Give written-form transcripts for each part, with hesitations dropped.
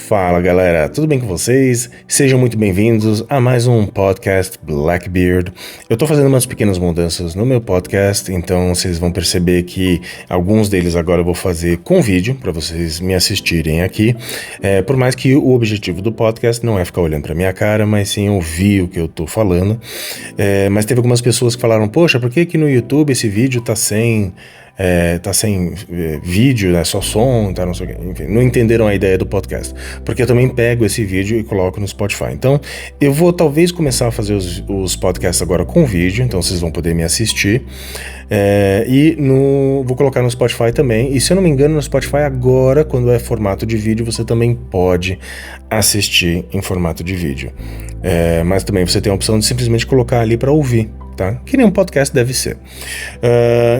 Fala galera, tudo bem com vocês? Sejam muito bem-vindos a mais um podcast Blackbeard. Eu tô fazendo umas pequenas mudanças no meu podcast, então vocês vão perceber que alguns deles agora eu vou fazer com vídeo, para vocês me assistirem aqui. Por mais que o objetivo do podcast não é ficar olhando pra minha cara, mas sim ouvir o que eu tô falando. Mas teve algumas pessoas que falaram, poxa, por que no YouTube esse vídeo tá sem vídeo, né, só som, tá, não sei o que, enfim, não entenderam a ideia do podcast, porque eu também pego esse vídeo e coloco no Spotify. Então, eu vou talvez começar a fazer os podcasts agora com vídeo, então vocês vão poder me assistir, vou colocar no Spotify também, e se eu não me engano, no Spotify agora, quando é formato de vídeo, você também pode assistir em formato de vídeo, mas também você tem a opção de simplesmente colocar ali para ouvir. Tá? Que nem um podcast deve ser.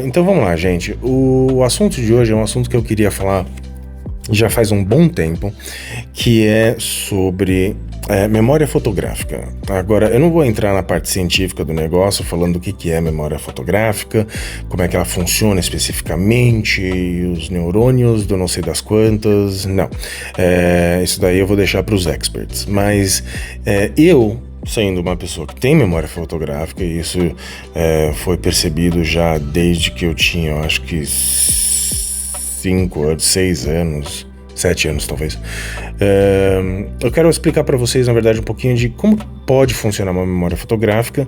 Então vamos lá, gente. O assunto de hoje é um assunto que eu queria falar já faz um bom tempo, que é sobre memória fotográfica. Agora, eu não vou entrar na parte científica do negócio, falando do que é memória fotográfica, como é que ela funciona especificamente, os neurônios do não sei das quantas, não. Isso daí eu vou deixar para os experts. Mas eu, sendo uma pessoa que tem memória fotográfica, e isso foi percebido já desde que eu tinha, eu acho que 5 anos, 6 anos, 7 anos talvez. Eu quero explicar para vocês, na verdade, um pouquinho de como pode funcionar uma memória fotográfica,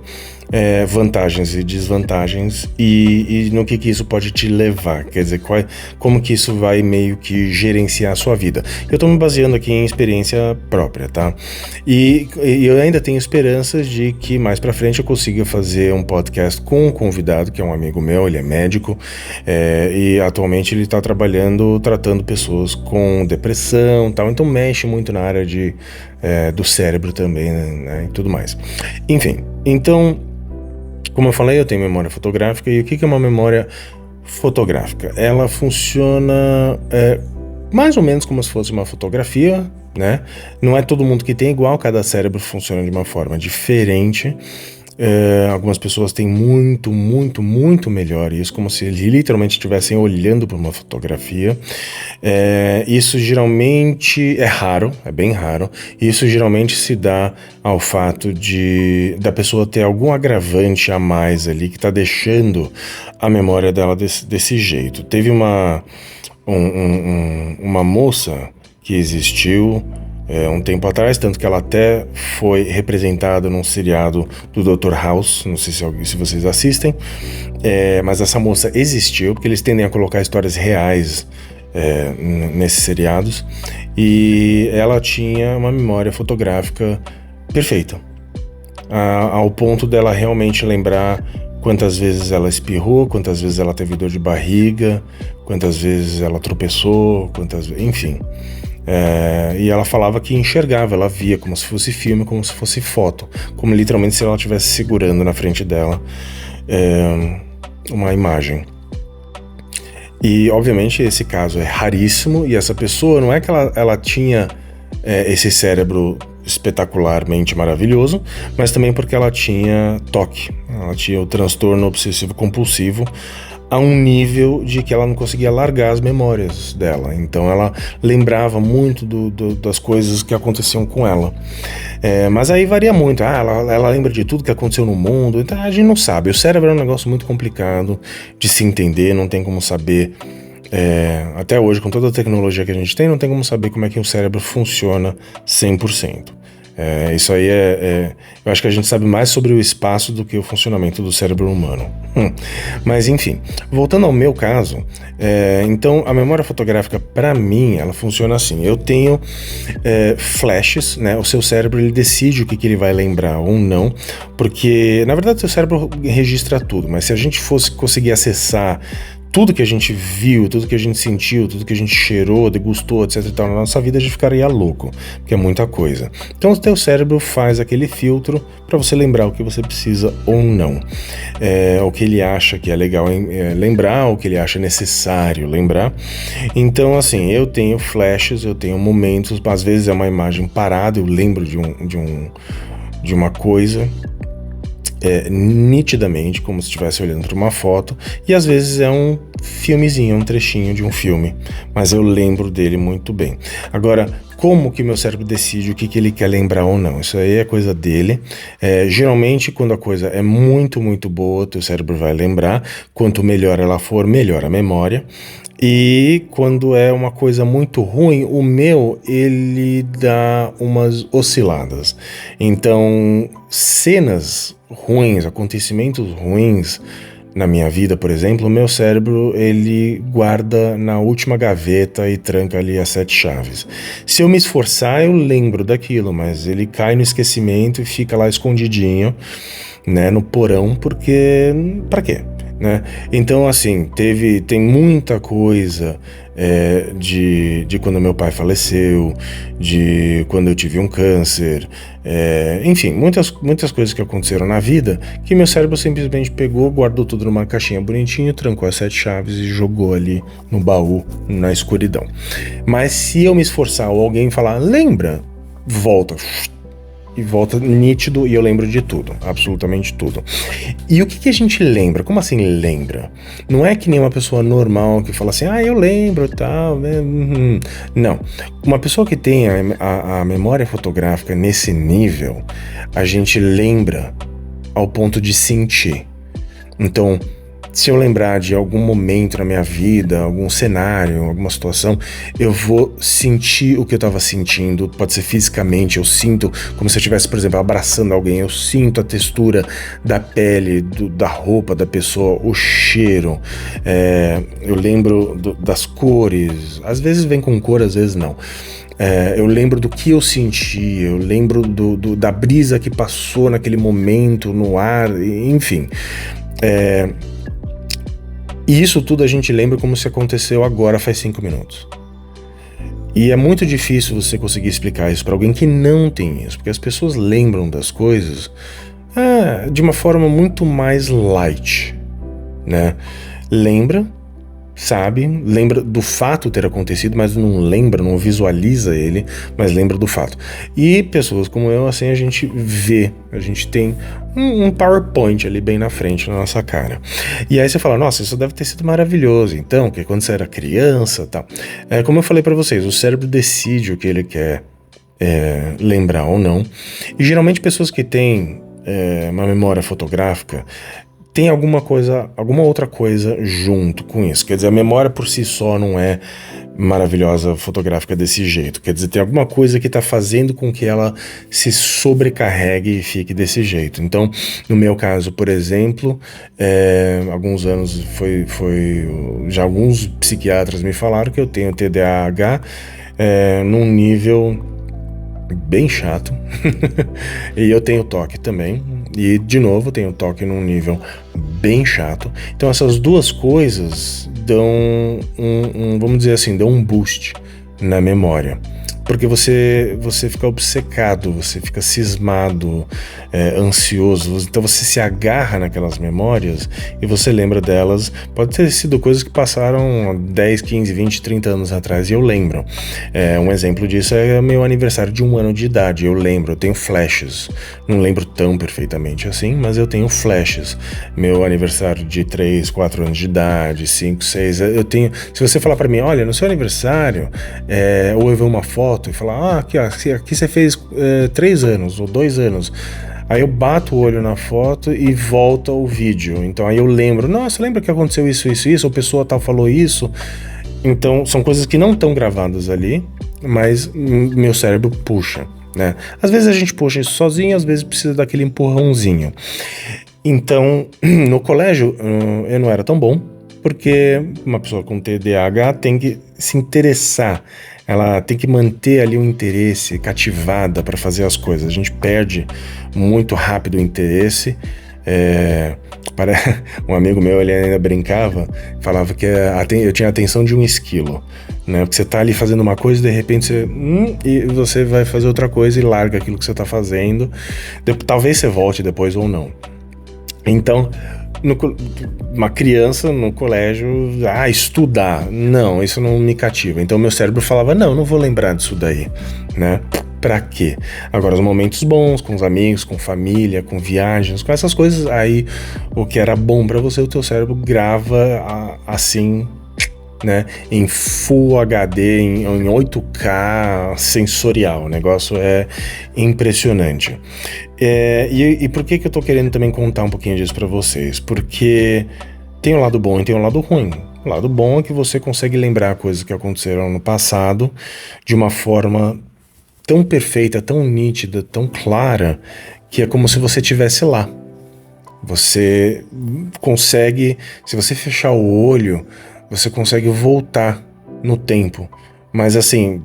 vantagens e desvantagens, e no que isso pode te levar, quer dizer, como que isso vai meio que gerenciar a sua vida. Eu estou me baseando aqui em experiência própria, tá? E eu ainda tenho esperanças de que mais pra frente eu consiga fazer um podcast com um convidado, que é um amigo meu, ele é médico, e atualmente ele está tratando pessoas com depressão e tal, então mexe muito na área do cérebro também, né, e tudo mais. Enfim, então, como eu falei, eu tenho memória fotográfica, e o que é uma memória fotográfica? Ela funciona mais ou menos como se fosse uma fotografia, né? Não é todo mundo que tem igual, cada cérebro funciona de uma forma diferente. Algumas pessoas têm muito melhor isso, como se eles literalmente estivessem olhando para uma fotografia. Isso geralmente é raro, é bem raro. Isso geralmente se dá ao fato da pessoa ter algum agravante a mais ali que está deixando a memória dela desse jeito. Teve uma moça que existiu um tempo atrás, tanto que ela até foi representada num seriado do Dr. House, não sei se vocês assistem, mas essa moça existiu, porque eles tendem a colocar histórias reais nesses seriados, e ela tinha uma memória fotográfica perfeita, ao ponto dela realmente lembrar quantas vezes ela espirrou, quantas vezes ela teve dor de barriga, quantas vezes ela tropeçou, enfim. E ela falava que enxergava, ela via como se fosse filme, como se fosse foto, como literalmente se ela estivesse segurando na frente dela uma imagem. E obviamente esse caso é raríssimo, e essa pessoa não é que ela tinha esse cérebro espetacularmente maravilhoso, mas também porque ela tinha TOC, ela tinha o transtorno obsessivo compulsivo, a um nível de que ela não conseguia largar as memórias dela. Então ela lembrava muito das coisas que aconteciam com ela. Mas aí varia muito. Ela lembra de tudo que aconteceu no mundo. Então a gente não sabe. O cérebro é um negócio muito complicado de se entender, não tem como saber. Até hoje, com toda a tecnologia que a gente tem, não tem como saber como é que o cérebro funciona 100%. Isso aí eu acho que a gente sabe mais sobre o espaço do que o funcionamento do cérebro humano. Mas enfim, voltando ao meu caso, então a memória fotográfica para mim, ela funciona assim. Eu tenho flashes, né? O seu cérebro ele decide o que ele vai lembrar ou não, porque na verdade o seu cérebro registra tudo, mas se a gente fosse conseguir acessar tudo que a gente viu, tudo que a gente sentiu, tudo que a gente cheirou, degustou, etc e tal, na nossa vida, a gente ficaria louco, porque é muita coisa. Então o teu cérebro faz aquele filtro para você lembrar o que você precisa ou não. O que ele acha que é legal lembrar, o que ele acha necessário lembrar. Então, assim, eu tenho flashes, eu tenho momentos, às vezes é uma imagem parada, eu lembro de uma coisa, nitidamente, como se estivesse olhando para uma foto, e às vezes é um filmezinho, um trechinho de um filme, mas eu lembro dele muito bem. Agora, como que meu cérebro decide o que ele quer lembrar ou não? Isso aí é coisa dele. Geralmente, quando a coisa é muito, muito boa, teu cérebro vai lembrar. Quanto melhor ela for, melhor a memória. E quando é uma coisa muito ruim, o meu, ele dá umas osciladas. Então, cenas ruins, acontecimentos ruins na minha vida, por exemplo, o meu cérebro, ele guarda na última gaveta e tranca ali as 7 chaves. Se eu me esforçar, eu lembro daquilo, mas ele cai no esquecimento e fica lá escondidinho, né, no porão, porque... pra quê? Né? Então, assim, tem muita coisa de quando meu pai faleceu, de quando eu tive um câncer, enfim, muitas coisas que aconteceram na vida que meu cérebro simplesmente pegou, guardou tudo numa caixinha bonitinho, trancou as 7 chaves e jogou ali no baú, na escuridão. Mas se eu me esforçar ou alguém falar, lembra, volta... e volta nítido e eu lembro de tudo, absolutamente tudo. E o que a gente lembra? Como assim lembra? Não é que nem uma pessoa normal que fala assim, eu lembro e tal, né? Não. Uma pessoa que tem a memória fotográfica nesse nível, a gente lembra ao ponto de sentir. Então, se eu lembrar de algum momento na minha vida, algum cenário, alguma situação, eu vou sentir o que eu estava sentindo, pode ser fisicamente, eu sinto como se eu estivesse, por exemplo, abraçando alguém, eu sinto a textura da pele, da roupa da pessoa, o cheiro, eu lembro das cores, às vezes vem com cor, às vezes não. Eu lembro do que eu senti, eu lembro da brisa que passou naquele momento, no ar, enfim. E isso tudo a gente lembra como se aconteceu agora, faz 5 minutos. E é muito difícil você conseguir explicar isso para alguém que não tem isso, porque as pessoas lembram das coisas de uma forma muito mais light, né? Lembra, sabe, lembra do fato ter acontecido, mas não lembra, não visualiza ele, mas lembra do fato. E pessoas como eu, assim, a gente vê, a gente tem um PowerPoint ali bem na frente, na nossa cara. E aí você fala, nossa, isso deve ter sido maravilhoso, então, que quando você era criança, tal. Como eu falei para vocês, o cérebro decide o que ele quer lembrar ou não. E geralmente pessoas que têm uma memória fotográfica tem alguma outra coisa junto com isso. Quer dizer, a memória por si só não é maravilhosa fotográfica desse jeito. Quer dizer, tem alguma coisa que está fazendo com que ela se sobrecarregue e fique desse jeito. Então, no meu caso, por exemplo, alguns anos já alguns psiquiatras me falaram que eu tenho TDAH num nível bem chato. E eu tenho toque também. E, de novo, tenho toque num nível bem chato. Então, essas duas coisas dão vamos dizer assim, dão um boost na memória. Porque você fica obcecado, você fica cismado, ansioso, então você se agarra naquelas memórias e você lembra delas. Pode ter sido coisas que passaram 10, 15, 20, 30 anos atrás e eu lembro. Um exemplo disso é meu aniversário de 1 ano de idade, eu lembro, eu tenho flashes. Não lembro tão perfeitamente assim, mas eu tenho flashes. Meu aniversário de 3, 4 anos de idade, 5, 6, eu tenho... Se você falar pra mim, olha, no seu aniversário, ou eu ver uma foto e falar, aqui você fez 3 anos ou 2 anos. Aí eu bato o olho na foto e volta o vídeo. Então aí eu lembro, nossa, lembra que aconteceu isso, ou pessoa tal falou isso. Então são coisas que não estão gravadas ali, mas meu cérebro puxa, né? Às vezes a gente puxa isso sozinho, às vezes precisa daquele empurrãozinho. Então, no colégio eu não era tão bom, porque uma pessoa com TDAH tem que se interessar, ela tem que manter ali o interesse, cativada para fazer as coisas. A gente perde muito rápido o interesse. Um amigo meu, ele ainda brincava, falava que eu tinha a atenção de um esquilo, né? Porque você tá ali fazendo uma coisa e de repente e você vai fazer outra coisa e larga aquilo que você tá fazendo. Talvez você volte depois ou não. Então, uma criança no colégio, estudar, não, isso não me cativa. Então meu cérebro falava, não vou lembrar disso daí, né? pra quê? Agora, os momentos bons, com os amigos, com família, com viagens, com essas coisas, aí o que era bom pra você, o teu cérebro grava assim, né, em Full HD, em 8K sensorial. O negócio é impressionante. E por que eu tô querendo também contar um pouquinho disso pra vocês? Porque tem um lado bom e tem um lado ruim. O lado bom é que você consegue lembrar coisas que aconteceram no passado de uma forma tão perfeita, tão nítida, tão clara, que é como se você estivesse lá. Você consegue, se você fechar o olho, você consegue voltar no tempo, mas assim,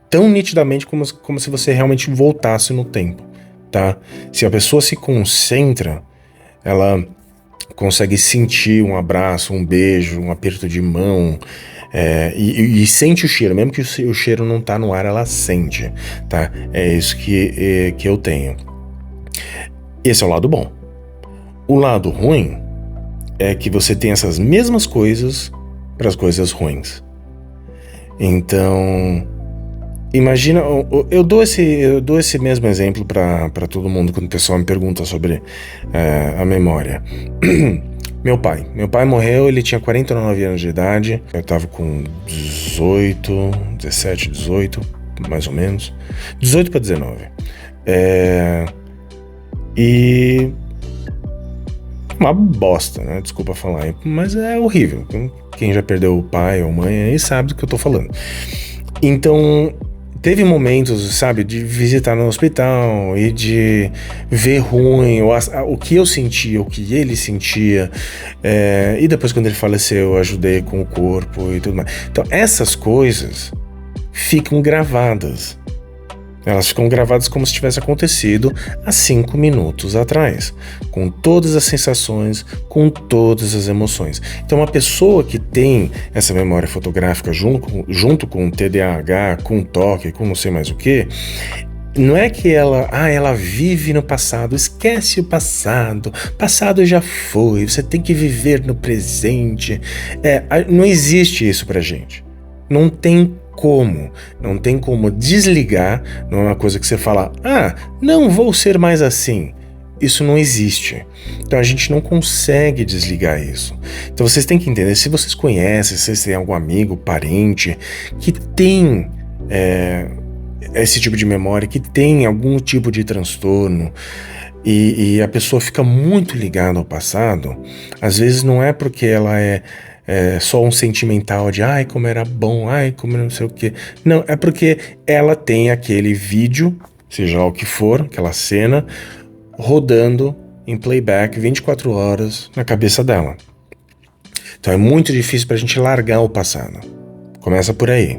tão nitidamente como se você realmente voltasse no tempo, tá? Se a pessoa se concentra, ela consegue sentir um abraço, um beijo, um aperto de mão, e sente o cheiro, mesmo que o cheiro não tá no ar, ela sente, tá? É isso que eu tenho. Esse é o lado bom. O lado ruim é que você tem essas mesmas coisas para as coisas ruins. Então, imagina, eu dou esse mesmo exemplo para todo mundo quando o pessoal me pergunta sobre a memória. Meu pai morreu, ele tinha 49 anos de idade, eu tava com 17, 18, mais ou menos, 18 para 19. E uma bosta, né? Desculpa falar, mas é horrível. Quem já perdeu o pai ou mãe aí sabe do que eu tô falando. Então, teve momentos, sabe, de visitar no hospital e de ver ruim o que eu sentia, o que ele sentia. E depois, quando ele faleceu, eu ajudei com o corpo e tudo mais. Então, essas coisas ficam gravadas. Elas ficam gravadas como se tivesse acontecido há 5 minutos atrás, com todas as sensações, com todas as emoções. Então, uma pessoa que tem essa memória fotográfica junto com TDAH, com toque, com não sei mais o que, não é que ela vive no passado, esquece o passado já foi, você tem que viver no presente. Não existe isso pra gente. Não tem como desligar, não é uma coisa que você fala, não vou ser mais assim. Isso não existe. Então a gente não consegue desligar isso. Então vocês têm que entender, se vocês conhecem, se vocês têm algum amigo, parente, que tem esse tipo de memória, que tem algum tipo de transtorno, e a pessoa fica muito ligada ao passado, às vezes não é porque ela é só um sentimental de como era bom, como não sei o que. Não, é porque ela tem aquele vídeo, seja lá o que for, aquela cena, rodando em playback 24 horas na cabeça dela. Então é muito difícil pra gente largar o passado. Começa por aí.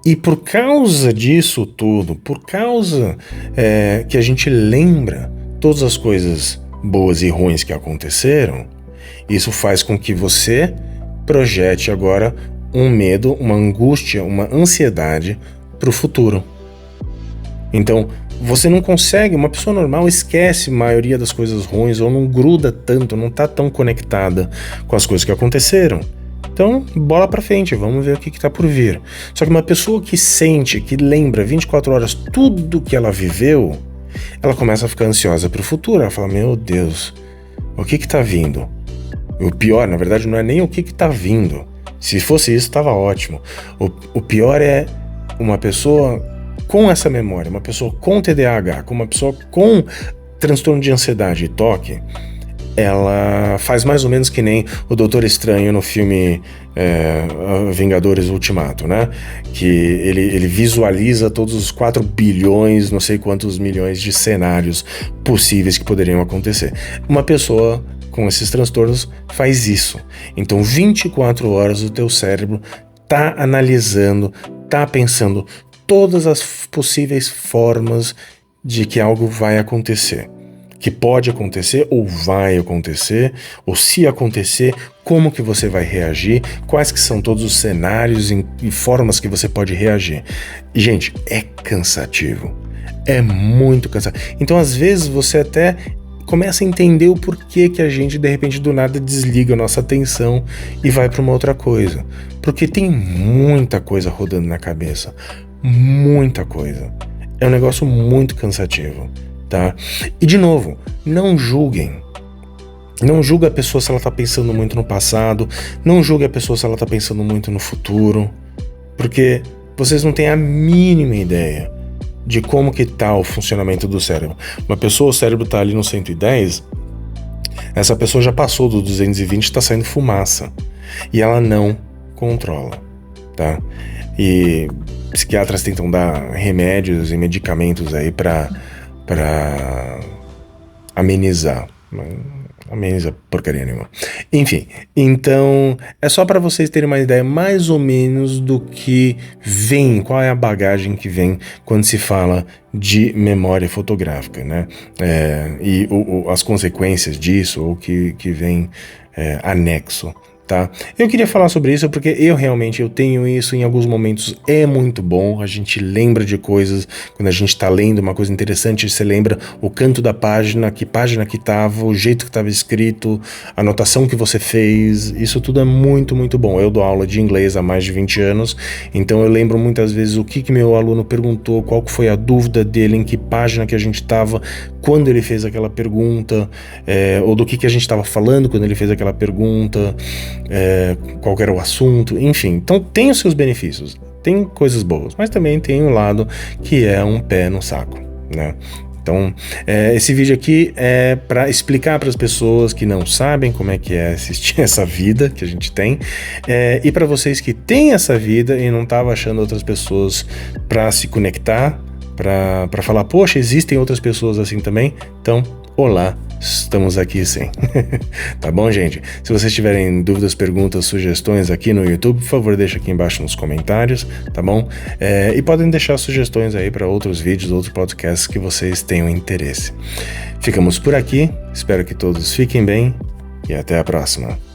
E por causa disso tudo, por causa que a gente lembra todas as coisas boas e ruins que aconteceram, isso faz com que você projete agora um medo, uma angústia, uma ansiedade para o futuro. Então, você não consegue, uma pessoa normal esquece a maioria das coisas ruins ou não gruda tanto, não está tão conectada com as coisas que aconteceram. Então, bola para frente, vamos ver o que está por vir. Só que uma pessoa que sente, que lembra 24 horas tudo que ela viveu, ela começa a ficar ansiosa para o futuro. Ela fala, meu Deus, o que está vindo? O pior, na verdade, não é nem o que tá vindo. Se fosse isso, estava ótimo. O pior é uma pessoa com essa memória, uma pessoa com TDAH, uma pessoa com transtorno de ansiedade e toque, ela faz mais ou menos que nem o Doutor Estranho no filme Vingadores Ultimato, né? Que ele visualiza todos os 4 bilhões, não sei quantos milhões de cenários possíveis que poderiam acontecer. Uma pessoa com esses transtornos faz isso. Então 24 horas o teu cérebro tá analisando, tá pensando todas as possíveis formas de que algo vai acontecer. Que pode acontecer ou vai acontecer, ou se acontecer, como que você vai reagir, quais que são todos os cenários e formas que você pode reagir. E, gente, é cansativo. É muito cansativo. Então, às vezes, você até começa a entender o porquê que a gente, de repente, do nada desliga a nossa atenção e vai para uma outra coisa. Porque tem muita coisa rodando na cabeça. Muita coisa. É um negócio muito cansativo, tá? E de novo, não julguem. Não julga a pessoa se ela tá pensando muito no passado, não julgue a pessoa se ela tá pensando muito no futuro, porque vocês não têm a mínima ideia de como que tá o funcionamento do cérebro. Uma pessoa, o cérebro tá ali no 110, essa pessoa já passou do 220 e tá saindo fumaça. E ela não controla, tá? E psiquiatras tentam dar remédios e medicamentos aí pra amenizar. Ameniza porcaria nenhuma. Enfim, então é só para vocês terem uma ideia mais ou menos do que vem, qual é a bagagem que vem quando se fala de memória fotográfica, né? E as consequências disso, ou que vem anexo. Tá? Eu queria falar sobre isso porque eu tenho isso em alguns momentos, é muito bom, a gente lembra de coisas, quando a gente tá lendo uma coisa interessante, você lembra o canto da página que tava, o jeito que estava escrito, a anotação que você fez, isso tudo é muito, muito bom. Eu dou aula de inglês há mais de 20 anos, então eu lembro muitas vezes o que meu aluno perguntou, qual que foi a dúvida dele, em que página que a gente tava, quando ele fez aquela pergunta, ou do que a gente estava falando quando ele fez aquela pergunta, qual era o assunto, enfim. Então tem os seus benefícios, tem coisas boas, mas também tem um lado que é um pé no saco, né? Então, esse vídeo aqui é para explicar para as pessoas que não sabem como é que é assistir essa vida que a gente tem, e para vocês que têm essa vida e não estavam achando outras pessoas para se conectar, para falar, poxa, existem outras pessoas assim também, então, olá, estamos aqui sim. Tá bom, gente? Se vocês tiverem dúvidas, perguntas, sugestões aqui no YouTube, por favor, deixa aqui embaixo nos comentários, tá bom? E podem deixar sugestões aí para outros vídeos, outros podcasts que vocês tenham interesse. Ficamos por aqui, espero que todos fiquem bem e até a próxima.